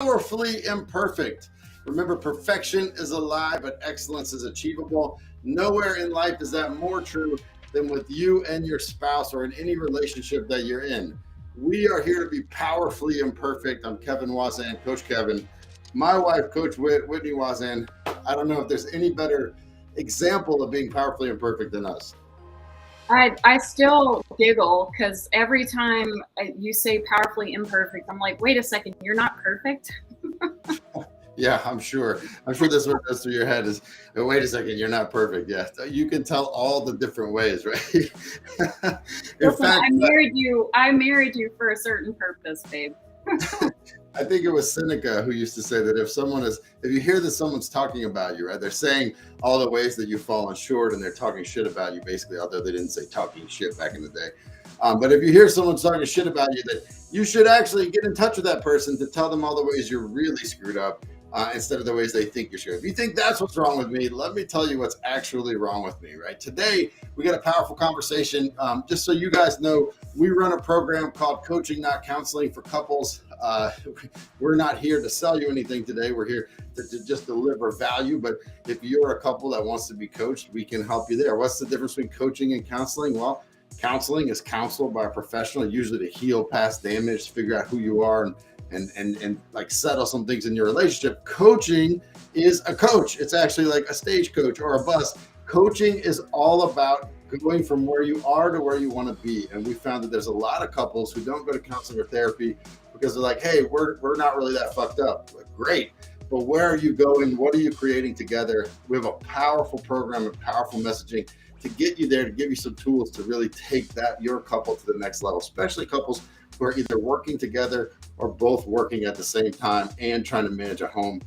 Powerfully imperfect. Remember, perfection is a lie, but excellence is achievable. Nowhere in life is that more true than with you and your spouse or in any relationship that you're in. We are here to be powerfully imperfect. I'm Kevin Wazan, Coach Kevin. My wife, Coach Whitney Wazan. I don't know if there's any better example of being powerfully imperfect than us. I still giggle because every time you say powerfully imperfect, I'm like, wait a second, you're not perfect. Yeah, I'm sure. I'm sure this what goes through your head is, "Oh, wait a second, you're not perfect." Yeah, you can tell all the different ways, right? In Listen, fact, I married you for a certain purpose, babe. I think it was Seneca who used to say that if you hear that someone's talking about you, right, they're saying all the ways that you've fallen short and they're talking shit about you, basically, although they didn't say talking shit back in the day. But if you hear someone talking shit about you, that you should actually get in touch with that person to tell them all the ways you're really screwed up instead of the ways they think you're screwed up. If you think that's what's wrong with me, let me tell you what's actually wrong with me, right? Today, we got a powerful conversation. Just so you guys know, we run a program called Coaching, Not Counseling for Couples. We're not here to sell you anything today. We're here to just deliver value. But if you're a couple that wants to be coached, we can help you there. What's the difference between coaching and counseling? Well, counseling is counsel by a professional, usually to heal past damage, figure out who you are, and like settle some things in your relationship. Coaching is a coach. It's actually like a stagecoach or a bus. Coaching is all about going from where you are to where you want to be. And we found that there's a lot of couples who don't go to counseling or therapy because they're like, hey, we're not really that fucked up. Like, great. But where are you going? What are you creating together? We have a powerful program and powerful messaging to get you there, to give you some tools to really take your couple to the next level, especially couples who are either working together or both working at the same time and trying to manage a home.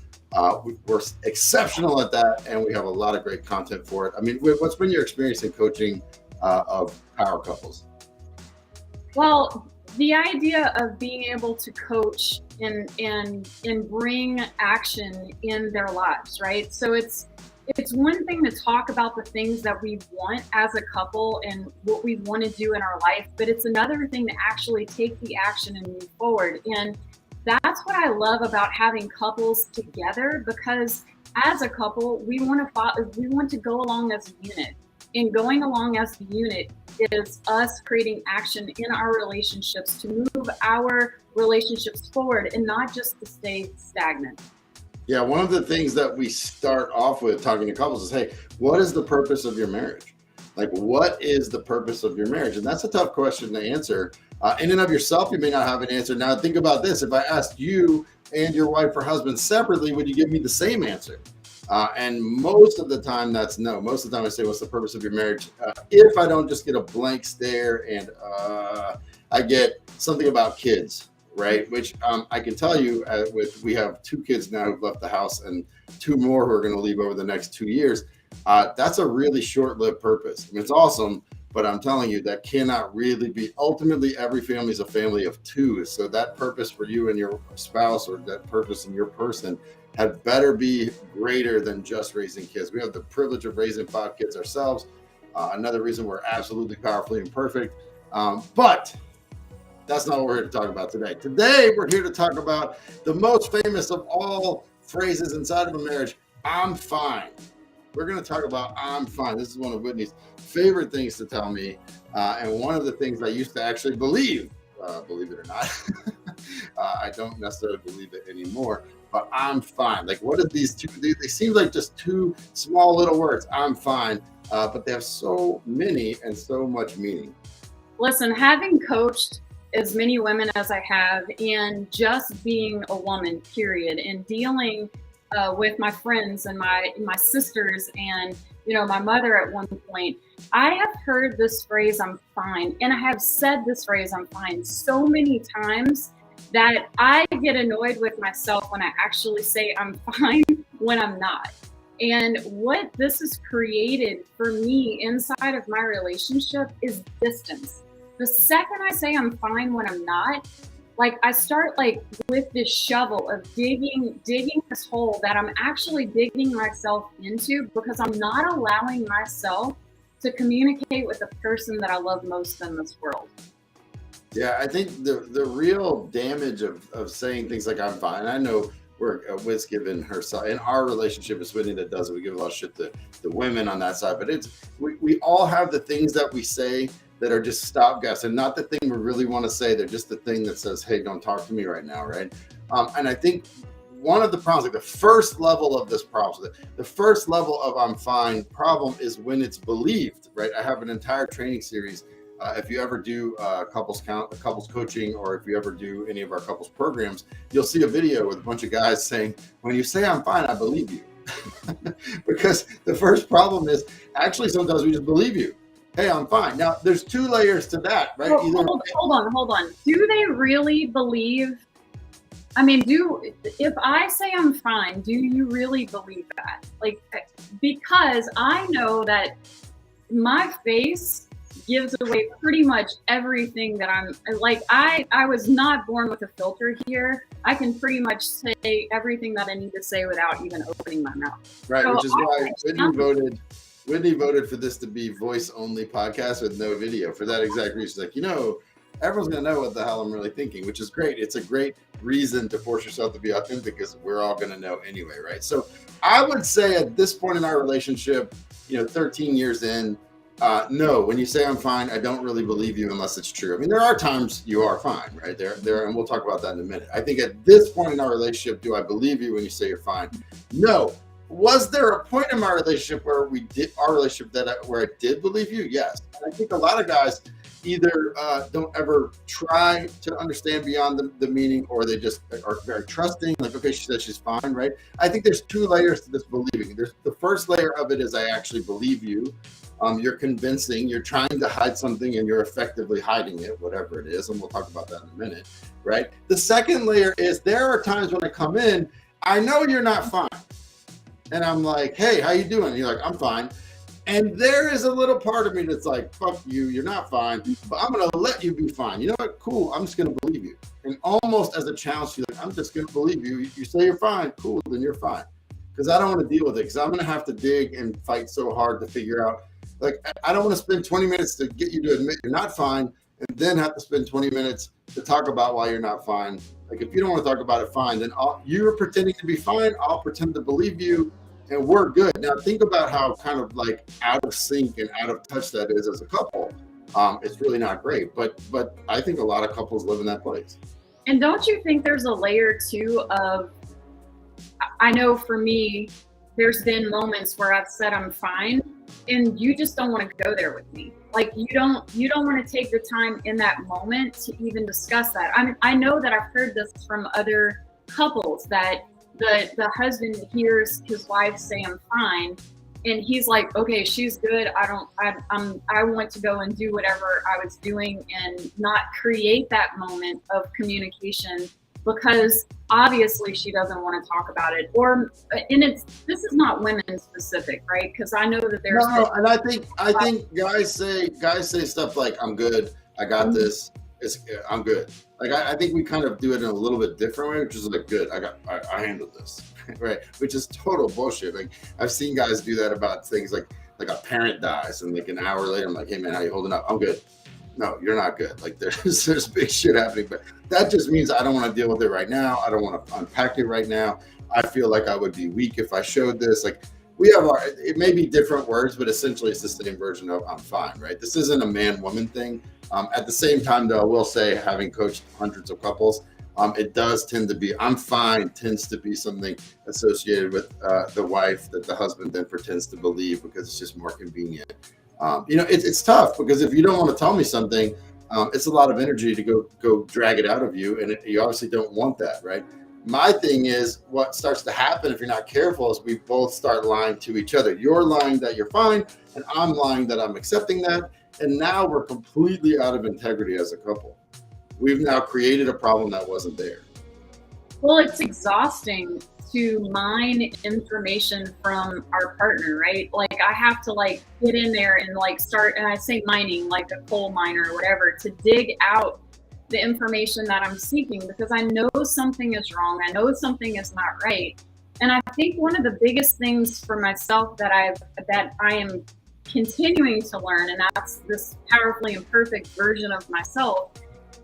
We're exceptional at that, and we have a lot of great content for it. I mean, what's been your experience in coaching of power couples? Well, the idea of being able to coach and bring action in their lives, right? So it's one thing to talk about the things that we want as a couple and what we want to do in our life, but it's another thing to actually take the action and move forward. And that's what I love about having couples together, because as a couple, we want to go along as a unit. And going along as the unit is us creating action in our relationships to move our relationships forward and not just to stay stagnant. Yeah, one of the things that we start off with talking to couples is, hey, what is the purpose of your marriage? Like, what is the purpose of your marriage? And that's a tough question to answer. In and of yourself, you may not have an answer. Now, think about this. If I asked you and your wife or husband separately, would you give me the same answer? And most of the time, that's no. Most of the time, I say, what's the purpose of your marriage? If I don't just get a blank stare and I get something about kids, right? Which I can tell you, we have 2 kids now who've left the house and 2 more who are going to leave over the next 2 years. That's a really short-lived purpose. I mean, it's awesome, but I'm telling you, that cannot really be. Ultimately, every family is a family of 2. So that purpose for you and your spouse, or that purpose in your person, had better be greater than just raising kids. We have the privilege of raising 5 kids ourselves. Another reason we're absolutely powerfully imperfect. But that's not what we're here to talk about today. Today, we're here to talk about the most famous of all phrases inside of a marriage: I'm fine. We're going to talk about I'm fine. This is one of Whitney's favorite things to tell me. And one of the things I used to actually believe it or not. I don't necessarily believe it anymore, but I'm fine. Like, what are these two? They seem like just 2 small little words, I'm fine, but they have so many and so much meaning. Listen, having coached as many women as I have, and just being a woman, period, and dealing with my friends and my sisters and my mother at one point, I have heard this phrase, I'm fine. And I have said this phrase, I'm fine, so many times that I get annoyed with myself when I actually say I'm fine when I'm not. And what this has created for me inside of my relationship is distance. The second I say I'm fine when I'm not, like, I start like with this shovel of digging this hole that I'm actually digging myself into, because I'm not allowing myself to communicate with the person that I love most in this world. Yeah, I think the real damage of saying things like "I'm fine." I know we're Wiz giving her side in our relationship. It's Whitney that does it. We give a lot of shit to the women on that side, but we all have the things that we say that are just stopgaps and not the thing we really want to say. They're just the thing that says, "Hey, don't talk to me right now," right? And I think one of the problems, like the first level of this problem, the first level of "I'm fine" problem is when it's believed, right? I have an entire training series. If you ever do couples coaching, or if you ever do any of our couples programs, you'll see a video with a bunch of guys saying, "When you say I'm fine, I believe you." Because the first problem is actually sometimes we just believe you. Hey, I'm fine. Now, there's two layers to that, right? Well, hold on. Do they really believe? I mean, if I say I'm fine, do you really believe that? Like, because I know that my face gives away pretty much everything that I'm like. I was not born with a filter here. I can pretty much say everything that I need to say without even opening my mouth. Right, so which is why Whitney voted for this to be voice only podcast with no video for that exact reason. Like, everyone's gonna know what the hell I'm really thinking, which is great. It's a great reason to force yourself to be authentic, because we're all gonna know anyway, right? So I would say at this point in our relationship, 13 years in, no, when you say I'm fine, I don't really believe you unless it's true. I mean, there are times you are fine, right? There, and we'll talk about that in a minute. I think at this point in our relationship, do I believe you when you say you're fine? No. Was there a point in my relationship where where I did believe you? Yes. And I think a lot of guys either don't ever try to understand beyond the meaning, or they just are very trusting. Like, okay, she said she's fine, right? I think there's two layers to this believing. There's the first layer of it is I actually believe you. You're convincing, you're trying to hide something, and you're effectively hiding it, whatever it is. And we'll talk about that in a minute, right? The second layer is there are times when I come in, I know you're not fine. And I'm like, hey, how you doing? And you're like, I'm fine. And there is a little part of me that's like, fuck you, you're not fine, but I'm going to let you be fine. You know what? Cool. I'm just going to believe you. And almost as a challenge, you're like, I'm just going to believe you. You say you're fine. Cool. Then you're fine. Because I don't want to deal with it. Because I'm going to have to dig and fight so hard to figure out. Like, I don't want to spend 20 minutes to get you to admit you're not fine, and then have to spend 20 minutes to talk about why you're not fine. Like, if you don't want to talk about it, fine. Then you're pretending to be fine. I'll pretend to believe you, and we're good. Now, think about how kind of like out of sync and out of touch that is as a couple. It's really not great. But I think a lot of couples live in that place. And don't you think there's a layer too of, I know for me, there's been moments where I've said I'm fine, and you just don't want to go there with me. Like, you don't want to take the time in that moment to even discuss that. I know that I've heard this from other couples, that the husband hears his wife say I'm fine, and he's like, okay, she's good. I want to go and do whatever I was doing and not create that moment of communication, because obviously she doesn't want to talk about it. This is not women specific, right? Because I know that there's and I think guys say stuff like, I'm good, I got this, I'm good. Like, I think we kind of do it in a little bit different way, which is like, good, I handled this, right? Which is total bullshit. Like, I've seen guys do that about things like a parent dies, and like an hour later, I'm like, hey man, how you holding up? I'm good. No, you're not good. Like, there's big shit happening, but that just means I don't want to deal with it right now. I don't want to unpack it right now. I feel like I would be weak if I showed this. Like, it may be different words, but essentially it's the same version of I'm fine, right? This isn't a man-woman thing. At the same time, though, I will say, having coached hundreds of couples, it does tend to be, I'm fine tends to be something associated with the wife that the husband then pretends to believe because it's just more convenient. It's tough, because if you don't want to tell me something, it's a lot of energy to go drag it out of you, and you obviously don't want that, right? My thing is, what starts to happen if you're not careful is we both start lying to each other. You're lying that you're fine, and I'm lying that I'm accepting that, and now we're completely out of integrity as a couple. We've now created a problem that wasn't there. Well, it's exhausting to mine information from our partner, right? Like, I have to like get in there and like start, and I say mining, like a coal miner or whatever, to dig out the information that I'm seeking, because I know something is wrong. I know something is not right. And I think one of the biggest things for myself that I am continuing to learn, and that's this powerfully imperfect version of myself,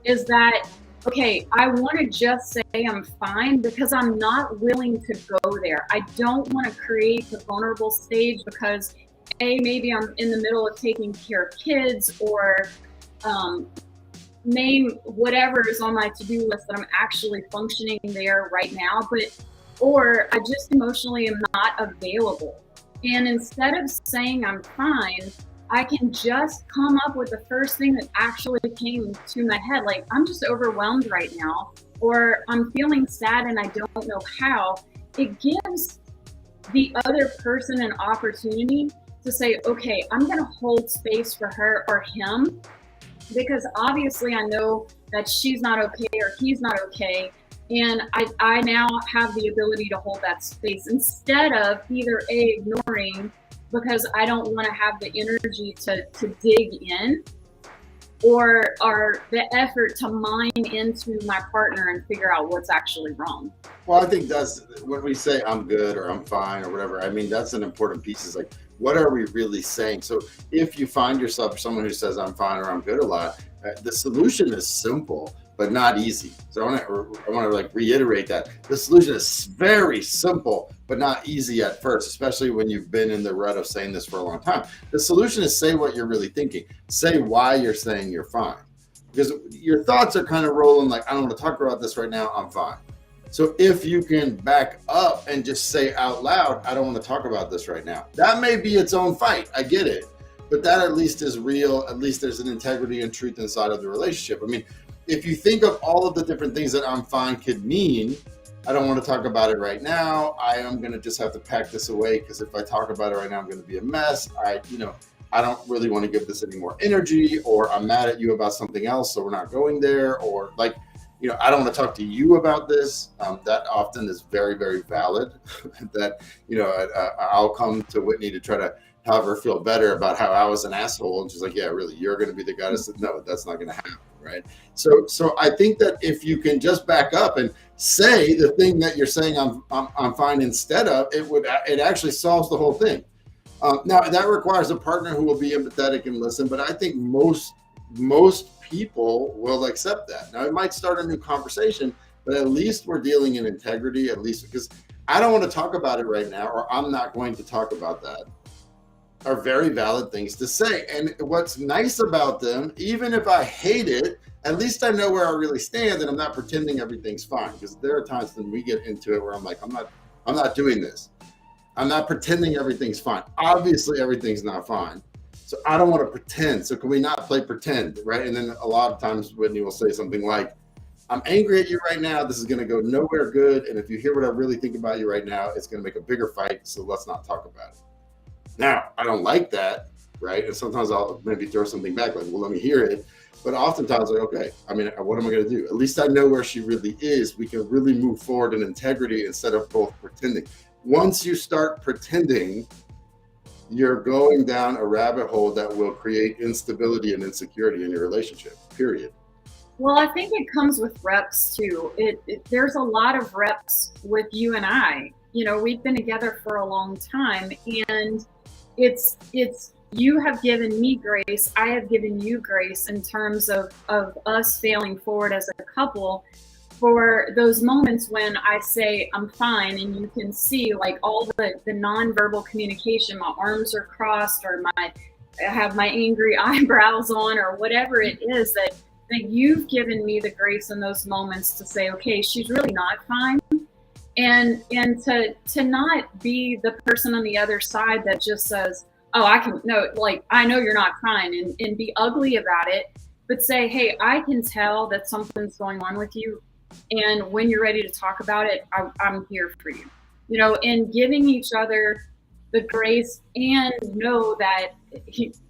is that, okay, I want to just say I'm fine because I'm not willing to go there. I don't want to create the vulnerable stage because maybe I'm in the middle of taking care of kids, or um, name whatever is on my to-do list that I'm actually functioning there right now, but or I just emotionally am not available. And instead of saying I'm fine, I can just come up with the first thing that actually came to my head. Like, I'm just overwhelmed right now, or I'm feeling sad and I don't know how. It gives the other person an opportunity to say, okay, I'm going to hold space for her or him, because obviously I know that she's not okay or he's not okay. And I now have the ability to hold that space instead of either ignoring because I don't want to have the energy to dig in, or the effort to mine into my partner and figure out what's actually wrong. Well, I think that's when we say I'm good or I'm fine or whatever. I mean, that's an important piece. Is like, what are we really saying? So if you find yourself someone who says I'm fine or I'm good a lot, the solution is simple but not easy. So I want to like reiterate that the solution is very simple but not easy at first, especially when you've been in the rut of saying this for a long time. The solution is say what you're really thinking. Say why you're saying you're fine, because your thoughts are kind of rolling like, I don't want to talk about this right now. I'm fine. So if you can back up and just say out loud, I don't want to talk about this right now. That may be its own fight. I get it. But that at least is real. At least there's an integrity and truth inside of the relationship. I mean, if you think of all of the different things that I'm fine could mean, I don't want to talk about it right now. I am going to just have to pack this away because if I talk about it right now, I'm going to be a mess. I don't really want to give this any more energy, or I'm mad at you about something else, so we're not going there, or like, I don't want to talk to you about this. That often is very, very valid. That, I'll come to Whitney to try to have her feel better about how I was an asshole. And she's like, yeah, really, you're going to be the guy that said, no, that's not going to happen. Right. So I think that if you can just back up and say the thing that you're saying, I'm fine, instead of, it actually solves the whole thing. Now that requires a partner who will be empathetic and listen, but I think most people will accept that. Now it might start a new conversation, but at least we're dealing in integrity, at least, because I don't want to talk about it right now, or I'm not going to talk about that, are very valid things to say. And what's nice about them, even if I hate it, at least I know where I really stand and I'm not pretending everything's fine. Because there are times when we get into it where I'm like, I'm not doing this. I'm not pretending everything's fine. Obviously everything's not fine. So I don't want to pretend. So can we not play pretend, right? And then a lot of times Whitney will say something like, I'm angry at you right now. This is going to go nowhere good. And if you hear what I really think about you right now, it's going to make a bigger fight. So let's not talk about it. Now, I don't like that, right? And sometimes I'll maybe throw something back, like, well, let me hear it. But oftentimes, like, okay, I mean, what am I going to do? At least I know where she really is. We can really move forward in integrity instead of both pretending. Once you start pretending, you're going down a rabbit hole that will create instability and insecurity in your relationship, period. Well, I think it comes with reps too. There's a lot of reps with you and I. We've been together for a long time, and it's you have given me grace, I have given you grace in terms of us failing forward as a couple, for those moments when I say I'm fine, and you can see like all the nonverbal communication, my arms are crossed, or I have my angry eyebrows on, or whatever it is, that you've given me the grace in those moments to say, okay, she's really not fine. And to not be the person on the other side that just says, oh, I know you're not crying, and be ugly about it, but say, hey, I can tell that something's going on with you, and when you're ready to talk about it, I'm here for you. And giving each other the grace, and know that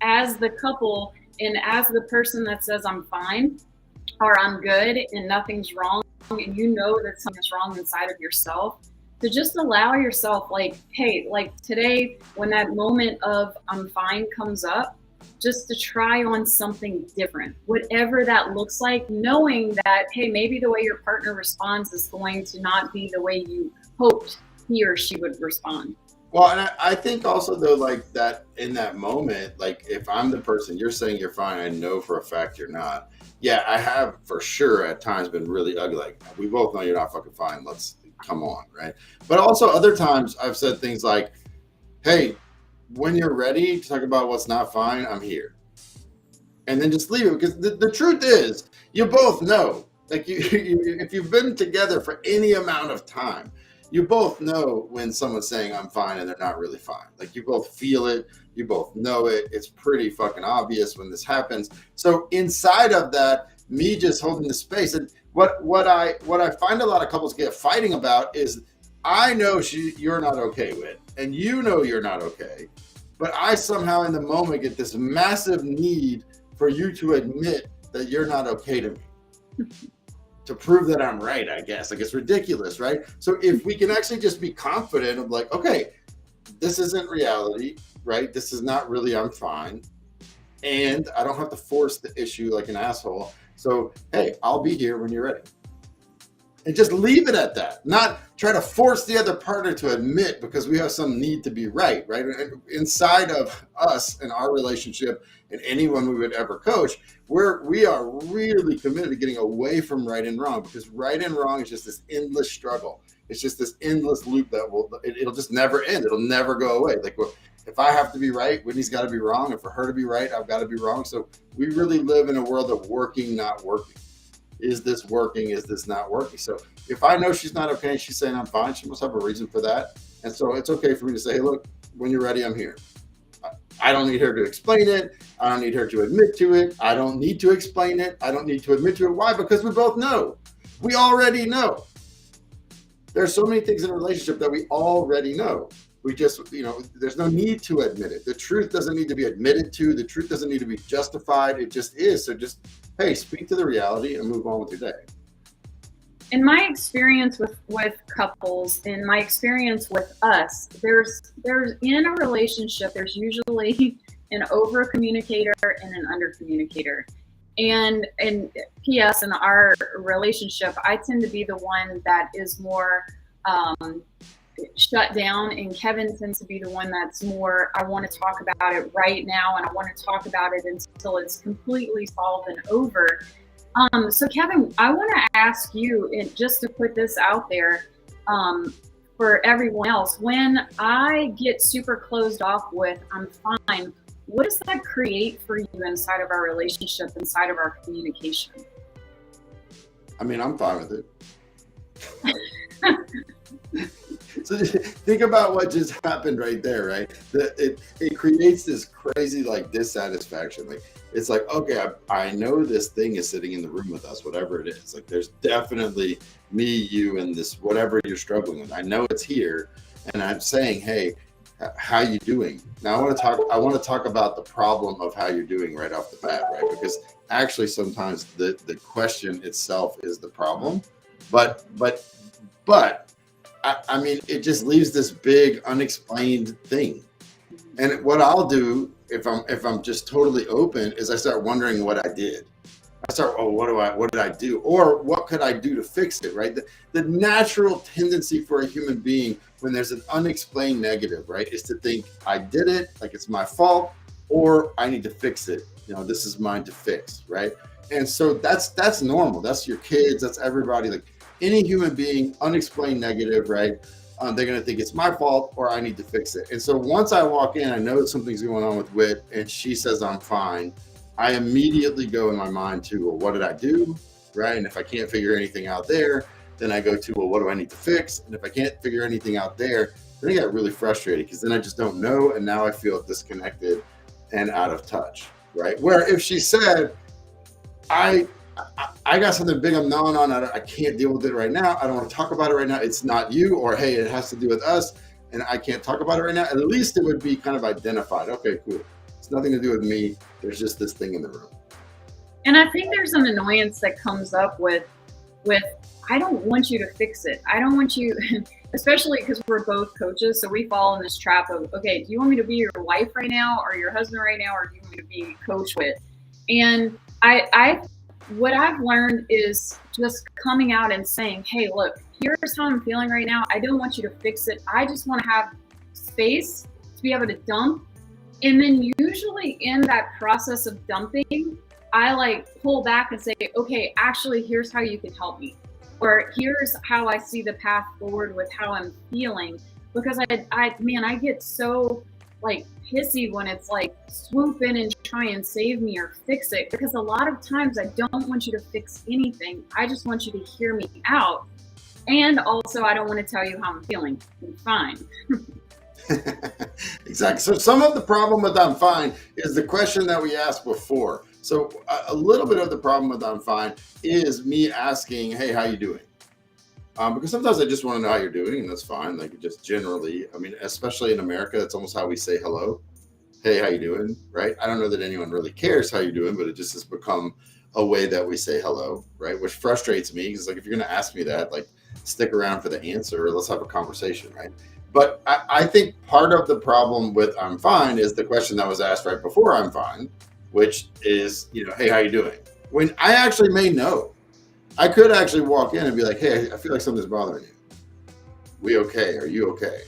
as the couple and as the person that says I'm fine or I'm good and nothing's wrong, and you know that something's wrong inside of yourself, to just allow yourself, like, hey, like today, when that moment of I'm fine comes up, just to try on something different, whatever that looks like, knowing that, hey, maybe the way your partner responds is going to not be the way you hoped he or she would respond. Well, and I think also though, like that in that moment, like if I'm the person you're saying you're fine, I know for a fact you're not. Yeah, I have for sure at times been really ugly. Like we both know you're not fucking fine. Let's come on, right? But also other times I've said things like, "Hey, when you're ready to talk about what's not fine, I'm here," and then just leave it because the truth is, you both know. Like if you've been together for any amount of time, you both know when someone's saying I'm fine and they're not really fine. Like you both feel it, you both know it. It's pretty fucking obvious when this happens. So inside of that, me just holding the space, and what I find a lot of couples get fighting about is I know you're not okay with, and you know you're not okay, but I somehow in the moment get this massive need for you to admit that you're not okay to me, to prove that I'm right, I guess. Like it's ridiculous, right? So if we can actually just be confident of like, okay, this isn't reality, right? This is not really I'm fine. And I don't have to force the issue like an asshole. So hey, I'll be here when you're ready. And just leave it at that. Not try to force the other partner to admit because we have some need to be right, right? And inside of us and our relationship and anyone we would ever coach, we are really committed to getting away from right and wrong, because right and wrong is just this endless struggle. It's just this endless loop that it'll just never end. It'll never go away. Like, well, if I have to be right, Whitney's got to be wrong. And for her to be right, I've got to be wrong. So we really live in a world of working, not working. Is this working? Is this not working? So if I know she's not okay and she's saying I'm fine, she must have a reason for that. And so it's okay for me to say, hey, look, when you're ready, I'm here. I don't need her to explain it. I don't need her to admit to it. I don't need to explain it. I don't need to admit to it. Why? Because we both know. We already know. There's so many things in a relationship that we already know. We just, there's no need to admit it. The truth doesn't need to be admitted to. The truth doesn't need to be justified. It just is. So just, hey, speak to the reality and move on with your day. In my experience with couples, in my experience with us, there's in a relationship, there's usually an over communicator and an under communicator. And PS, in our relationship, I tend to be the one that is more shut down, and Kevin tends to be the one that's more, I want to talk about it right now, and I want to talk about it until it's completely solved and over. So Kevin, I want to ask you, just to put this out there for everyone else, when I get super closed off with I'm fine, what does that create for you inside of our relationship, inside of our communication? I mean, I'm fine with it. So think about what just happened right there, right? It creates this crazy like dissatisfaction. Like it's like, okay, I know this thing is sitting in the room with us, whatever it is. Like there's definitely me, you, and this whatever you're struggling with. I know it's here, and I'm saying, hey, how you doing? Now I want to talk about the problem of how you're doing right off the bat, right? Because actually sometimes the question itself is the problem, but I mean, it just leaves this big unexplained thing. And what I'll do if I'm just totally open is I start wondering what I did. I start, oh, what did I do? Or what could I do to fix it, right? The natural tendency for a human being when there's an unexplained negative, right, is to think I did it, like it's my fault, or I need to fix it. This is mine to fix, right? And so that's normal. That's your kids, that's everybody. Like any human being, unexplained negative, right? They're going to think it's my fault or I need to fix it. And so once I walk in, I know that something's going on with Wit and she says I'm fine. I immediately go in my mind to, well, what did I do, right? And if I can't figure anything out there, then I go to, well, what do I need to fix? And if I can't figure anything out there, then I get really frustrated because then I just don't know. And now I feel disconnected and out of touch, right? Where if she said, I got something big I'm gnawing on. I can't deal with it right now. I don't want to talk about it right now. It's not you, or hey, it has to do with us, and I can't talk about it right now. At least it would be kind of identified. Okay, cool. It's nothing to do with me. There's just this thing in the room. And I think there's an annoyance that comes up with I don't want you to fix it. I don't want you, especially because we're both coaches, so we fall in this trap of, okay, do you want me to be your wife right now, or your husband right now, or do you want me to be coach with? And what I've learned is just coming out and saying, hey, look, here's how I'm feeling right now. I don't want you to fix it. I just want to have space to be able to dump. And then usually in that process of dumping, I like pull back and say, okay, actually, here's how you can help me. Or here's how I see the path forward with how I'm feeling. Because I get so like pissy when it's like swoop in and try and save me or fix it. Because a lot of times I don't want you to fix anything. I just want you to hear me out. And also, I don't want to tell you how I'm feeling. I'm fine. Exactly. So some of the problem with I'm fine is the question that we asked before. So a little bit of the problem with I'm fine is me asking, hey, how you doing? Because sometimes I just want to know how you're doing, and that's fine. Like just generally, I mean, especially in America, that's almost how we say hello. Hey, how you doing? Right? I don't know that anyone really cares how you're doing, but it just has become a way that we say hello, right? Which frustrates me because like if you're going to ask me that, like stick around for the answer or let's have a conversation, right? But I think part of the problem with I'm fine is the question that was asked right before I'm fine, which is, hey, how you doing? When I actually may know. I could actually walk in and be like, hey, I feel like something's bothering you. We okay? Are you okay?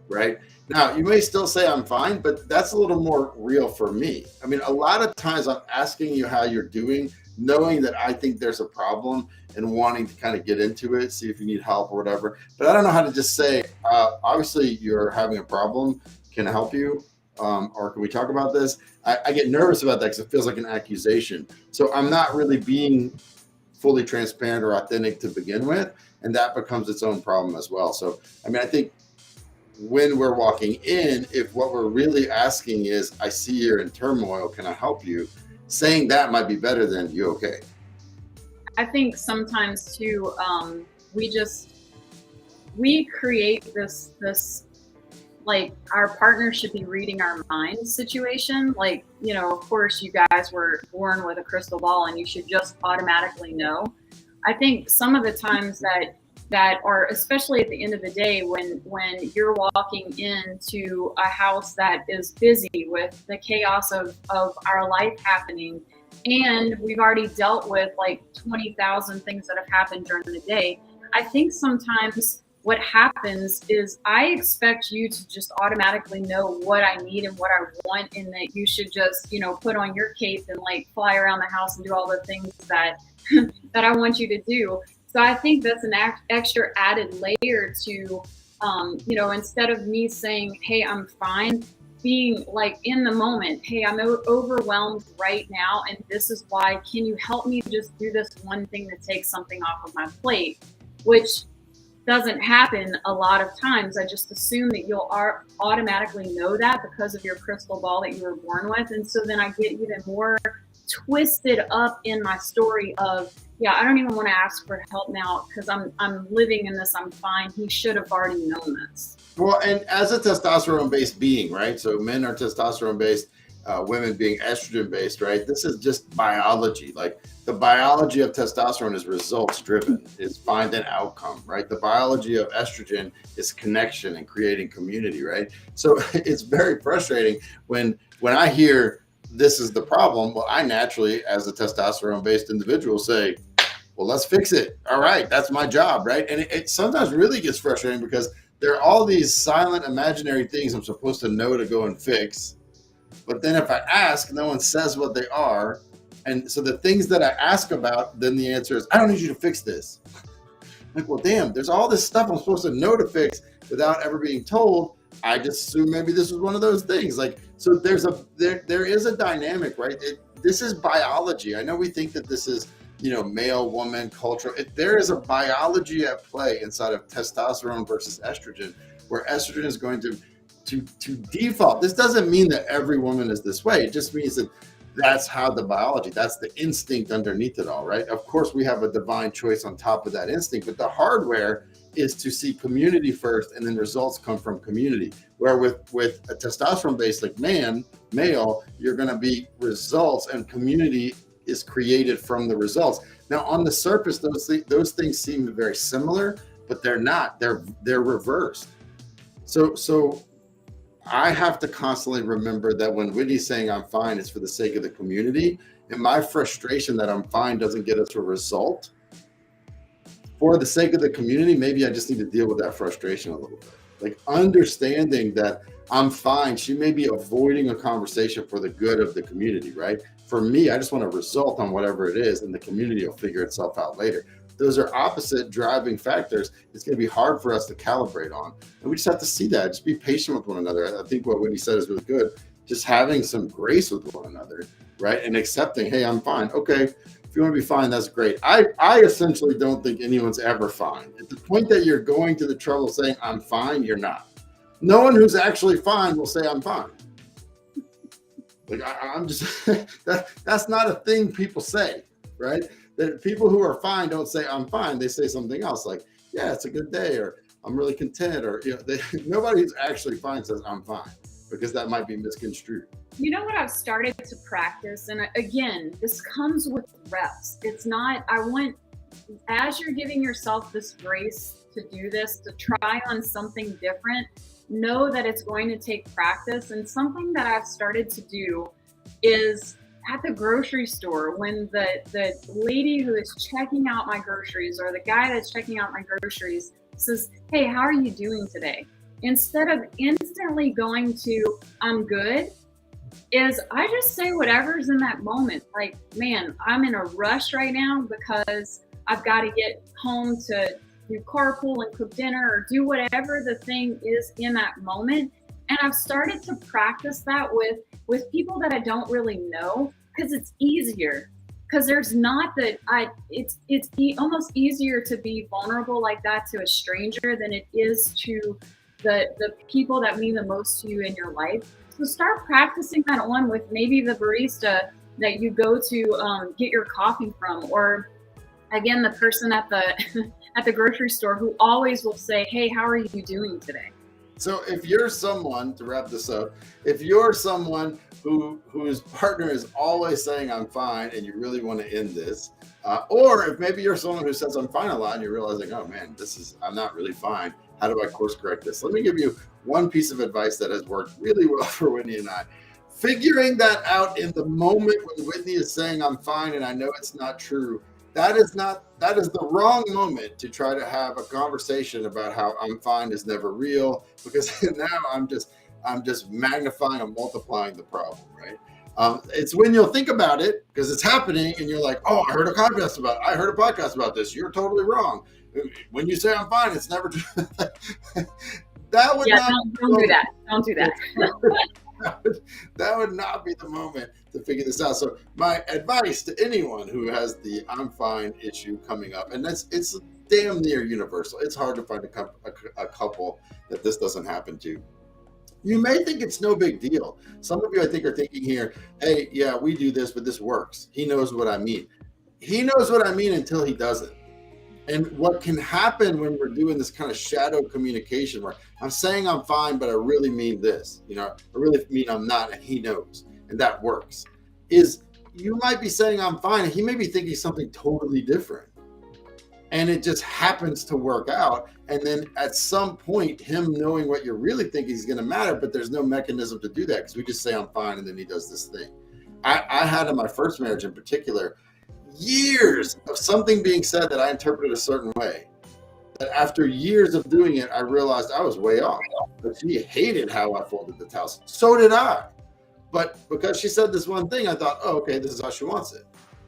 Right? Now, you may still say I'm fine, but that's a little more real for me. I mean, a lot of times I'm asking you how you're doing, knowing that I think there's a problem and wanting to kind of get into it, see if you need help or whatever. But I don't know how to just say, obviously, you're having a problem. Can I help you? Or can we talk about this? I get nervous about that because it feels like an accusation. So I'm not really being fully transparent or authentic to begin with, and that becomes its own problem as well. So, I mean, I think when we're walking in, if what we're really asking is, I see you're in turmoil, can I help you? Saying that might be better than you okay. I think sometimes too, we create this like our partner should be reading our mind situation. Like, of course you guys were born with a crystal ball and you should just automatically know. I think some of the times that are, especially at the end of the day, when you're walking into a house that is busy with the chaos of our life happening, and we've already dealt with like 20,000 things that have happened during the day. I think sometimes what happens is I expect you to just automatically know what I need and what I want, and that you should just, put on your cape and like fly around the house and do all the things that that I want you to do. So I think that's an extra added layer to, instead of me saying, hey, I'm fine, being like in the moment, hey, I'm overwhelmed right now, and this is why. Can you help me just do this one thing to take something off of my plate? Which doesn't happen a lot of times. I just assume that you'll automatically know that because of your crystal ball that you were born with. And so then I get even more twisted up in my story of, yeah, I don't even want to ask for help now because I'm living in this. I'm fine. He should have already known this. Well, and as a testosterone-based being, right? So men are testosterone-based, women being estrogen-based, right? This is just biology. Like the biology of testosterone is results-driven, is find an outcome, right? The biology of estrogen is connection and creating community, right? So it's very frustrating when I hear this is the problem. Well, I naturally, as a testosterone-based individual, say, well, let's fix it. All right, that's my job, right? And it sometimes really gets frustrating because there are all these silent imaginary things I'm supposed to know to go and fix. But then if I ask, no one says what they are. And so the things that I ask about, then the answer is, I don't need you to fix this. Like, well, damn, there's all this stuff I'm supposed to know to fix without ever being told. I just assume maybe this was one of those things. Like, so there is a dynamic, right? This is biology. I know we think that this is, male, woman, cultural. There is a biology at play inside of testosterone versus estrogen, where estrogen is going to default. This doesn't mean that every woman is this way. It just means that that's how the biology, that's the instinct underneath it all, right? Of course, we have a divine choice on top of that instinct, but the hardware is to see community first, and then results come from community. Where with a testosterone-based like male, you're going to be results, and community is created from the results. Now, on the surface, those things seem very similar, but they're not. They're reversed. So I have to constantly remember that when Whitney's saying I'm fine, it's for the sake of the community, and my frustration that I'm fine doesn't get us a result. For the sake of the community, maybe I just need to deal with that frustration a little bit. Like understanding that I'm fine. She may be avoiding a conversation for the good of the community, right? For me, I just want a result on whatever it is, and the community will figure itself out later. Those are opposite driving factors. It's going to be hard for us to calibrate on. And we just have to see that. Just be patient with one another. I think what Whitney said is really good. Just having some grace with one another, right? And accepting, hey, I'm fine. Okay, if you want to be fine, that's great. I essentially don't think anyone's ever fine. At the point that you're going to the trouble saying, I'm fine, you're not. No one who's actually fine will say, I'm fine. Like I'm just that's not a thing people say, right? That people who are fine don't say I'm fine. They say something else like, yeah, it's a good day, or I'm really content, or nobody who's actually fine says I'm fine, because that might be misconstrued. You know what I've started to practice, and again, this comes with reps. It's not, as you're giving yourself this grace to do this, to try on something different, know that it's going to take practice. And something that I've started to do is at the grocery store, when the lady who is checking out my groceries, or the guy that's checking out my groceries, says, hey, how are you doing today? Instead of instantly going to, I'm good, is I just say whatever's in that moment. Like, man, I'm in a rush right now because I've got to get home to do carpool and cook dinner, or do whatever the thing is in that moment. And I've started to practice that with people that I don't really know, because it's easier. Because there's not that it's almost easier to be vulnerable like that to a stranger than it is to the people that mean the most to you in your life. So start practicing that on with maybe the barista that you go to get your coffee from, or again, the person at the at the grocery store who always will say, hey, how are you doing today? So if you're someone, to wrap this up, if you're someone whose partner is always saying I'm fine, and you really want to end this, or if maybe you're someone who says I'm fine a lot and you're realizing, oh man, I'm not really fine. How do I course correct this? Let me give you one piece of advice that has worked really well for Whitney and I. Figuring that out in the moment when Whitney is saying I'm fine and I know it's not true, that is the wrong moment to try to have a conversation about how I'm fine is never real, because now I'm just magnifying and multiplying the problem, right? It's when you'll think about it because it's happening and you're like, oh, I heard a podcast about this. You're totally wrong. When you say I'm fine, it's never true. That would not don't do that. Don't do that. That would not be the moment to figure this out. So my advice to anyone who has the I'm fine issue coming up, and it's damn near universal. It's hard to find a couple that this doesn't happen to. You may think it's no big deal. Some of you, I think, are thinking here, hey, yeah, we do this, but this works. He knows what I mean. He knows what I mean until he doesn't. And what can happen when we're doing this kind of shadow communication where I'm saying I'm fine, but I really mean this, I really mean I'm not, and he knows, and that works, is you might be saying I'm fine, and he may be thinking something totally different. And it just happens to work out. And then at some point, him knowing what you're really thinking is going to matter, but there's no mechanism to do that because we just say I'm fine, and then he does this thing. I had in my first marriage in particular, years of something being said that I interpreted a certain way. That after years of doing it, I realized I was way off. But she hated how I folded the towels. So did I. But because she said this one thing, I thought, oh, okay, this is how she wants it.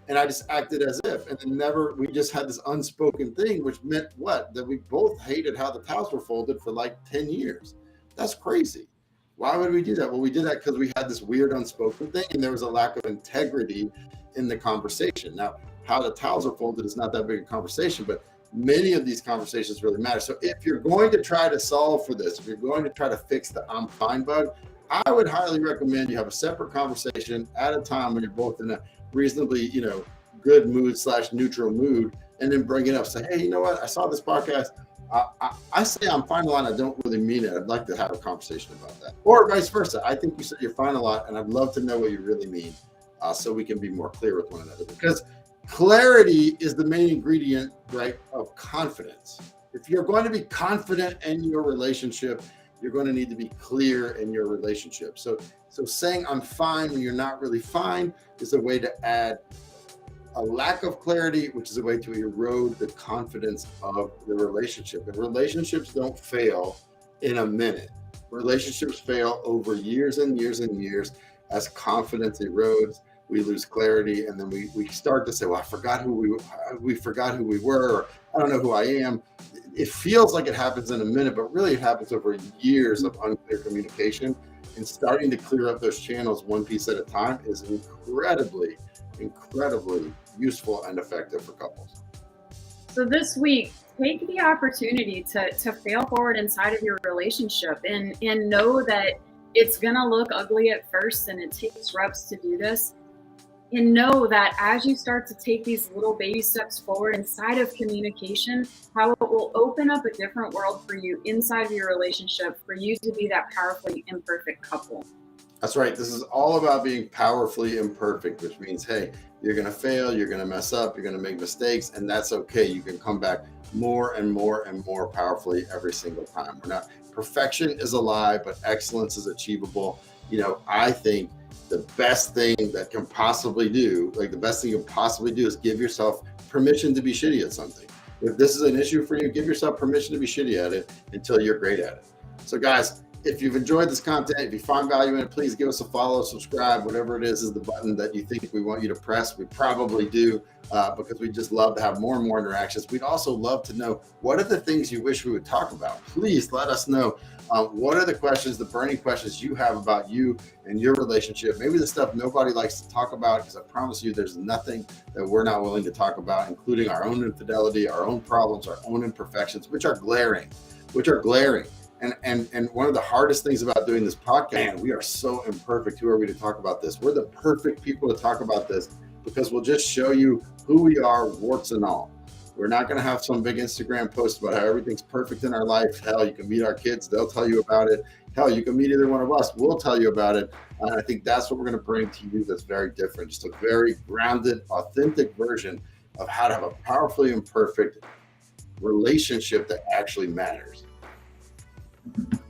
And I just acted as if. And then we just had this unspoken thing, which meant what? That we both hated how the towels were folded for like 10 years. That's crazy. Why would we do that? Well, we did that because we had this weird unspoken thing, and there was a lack of integrity in the conversation. Now, how the towels are folded is not that big a conversation, but many of these conversations really matter. So if you're going to try to solve for this, if you're going to try to fix the I'm fine bug, I would highly recommend you have a separate conversation at a time when you're both in a reasonably, good mood / neutral mood, and then bring it up. Say, hey, you know what? I saw this podcast. I say I'm fine a lot. I don't really mean it. I'd like to have a conversation about that. Or vice versa. I think you said you're fine a lot, and I'd love to know what you really mean. So we can be more clear with one another, because clarity is the main ingredient, right, of confidence. If you're going to be confident in your relationship, you're going to need to be clear in your relationship. So saying I'm fine when you're not really fine is a way to add a lack of clarity, which is a way to erode the confidence of the relationship. And relationships don't fail in a minute. Relationships fail over years and years and years as confidence erodes. We lose clarity, and then we start to say, "Well, I forgot who we forgot who we were. Or, I don't know who I am." It feels like it happens in a minute, but really it happens over years of unclear communication. And starting to clear up those channels one piece at a time is incredibly, incredibly useful and effective for couples. So this week, take the opportunity to fail forward inside of your relationship and know that it's gonna look ugly at first and it takes reps to do this. And know that as you start to take these little baby steps forward inside of communication, how it will open up a different world for you inside of your relationship for you to be that powerfully imperfect couple. That's right. This is all about being powerfully imperfect, which means, hey, you're going to fail, you're going to mess up, you're going to make mistakes, and that's okay. You can come back more and more and more powerfully every single time. We're not, perfection is a lie, but excellence is achievable. I think the best thing that can possibly do, like the best thing you can possibly do, is give yourself permission to be shitty at something. If this is an issue for you, give yourself permission to be shitty at it until you're great at it. So guys, if you've enjoyed this content, if you find value in it, please give us a follow, subscribe, whatever it is the button that you think we want you to press. We probably do, because we just love to have more and more interactions. We'd also love to know, what are the things you wish we would talk about? Please let us know. What are the questions, the burning questions you have about you and your relationship? Maybe the stuff nobody likes to talk about, because I promise you there's nothing that we're not willing to talk about, including our own infidelity, our own problems, our own imperfections, which are glaring. And one of the hardest things about doing this podcast, man, we are so imperfect. Who are we to talk about this? We're the perfect people to talk about this, because we'll just show you who we are, warts and all. We're not going to have some big Instagram post about how everything's perfect in our life. Hell, you can meet our kids. They'll tell you about it. Hell, you can meet either one of us. We'll tell you about it. And I think that's what we're going to bring to you that's very different. Just a very grounded, authentic version of how to have a powerfully imperfect relationship that actually matters.